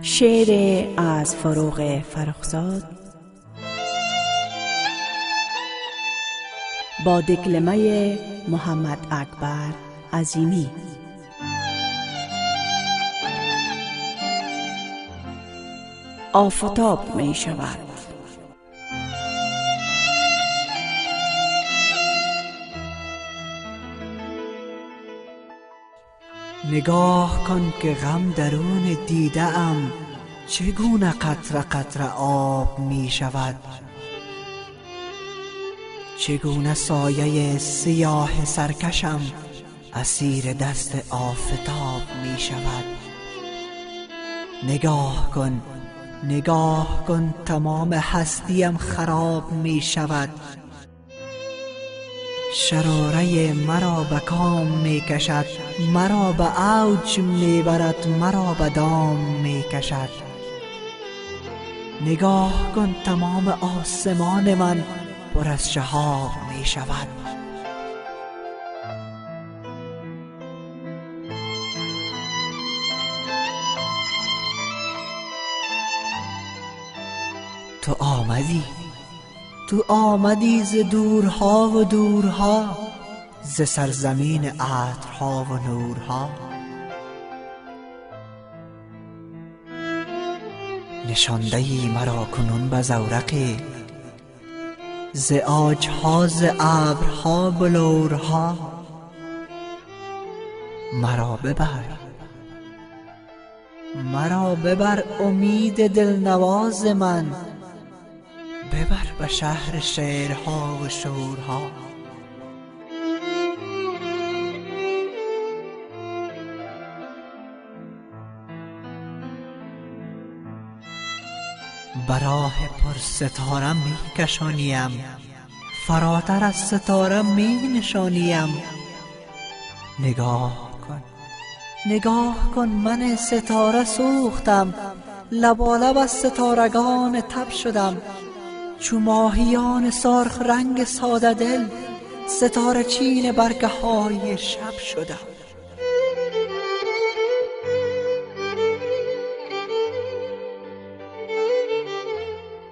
شعر از فروغ فرخزاد با دکلمه محمد اکبر عظیمی. آفتاب می شود. نگاه کن که غم درون دیده ام، چگونه قطره قطره آب می شود. چگونه سایه سیاه سرکشم اسیر دست آفتاب می شود. نگاه کن تمام هستیم خراب می شود. شراره مرا به کام می کشد، مرا به اوج می برد، مرا به دام می کشد. نگاه کن تمام آسمان من پر از شهاب می شود. تو آمدی ز دورها و دورها، ز سرزمین عطرها و نورها. نشاندهی مرا کنون به زورقی، ز عاجها ز ابرها بلورها. مرا ببر امید دلنواز من، ببر به شهر شعرها و شورها. به راه پر ستاره می کشانیم، فراتر از ستاره می نشانیم. نگاه کن من ستاره سوختم، لبالب از ستارگان تب شدم. چو ماهیان سرخ رنگ ساده دل، ستاره چین برگه های شب شدم.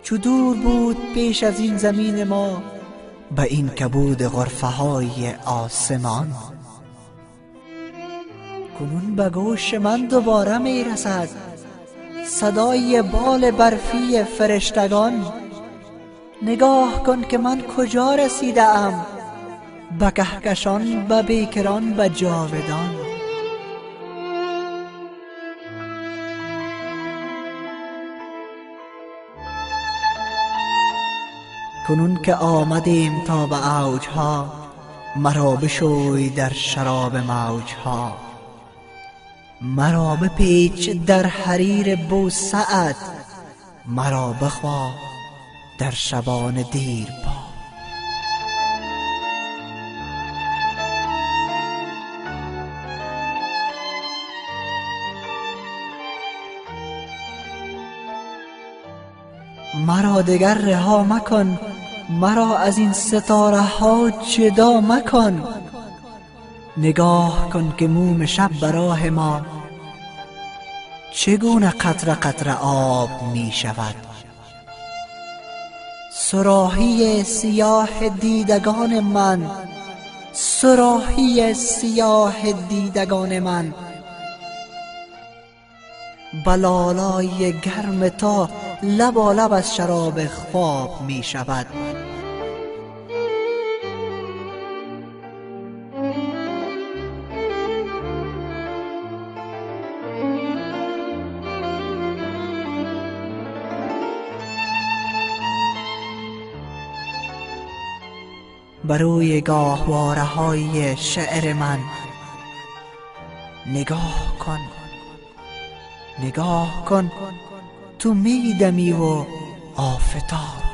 چو دور بود پیش از این زمین ما، به این کبود غرفه های آسمان. کنون به گوش من دوباره می رسد صدای بال برفی فرشتگان. نگاه کن که من کجا رسیده ام، به کهکشان، به بیکران، به جاودان. کنون که آمدیم تا به اوجها، مرا بشوی در شراب موجها. مرا بپیچ در حریر بوسعت، مرا بخواه در شبان دیرپا. مرا دگر رها مکن، مرا از این ستاره ها جدا مکن. نگاه کن که موم شب به راه ما، چگونه قطره قطره آب می شود. صراحی سیاه دیدگان من، صراحی سیاه دیدگان من. بلالای گرم تا لبالب از شراب خواب می شود. بروی گاهواره های شعر من نگاه کن تو میدمی و آفتاب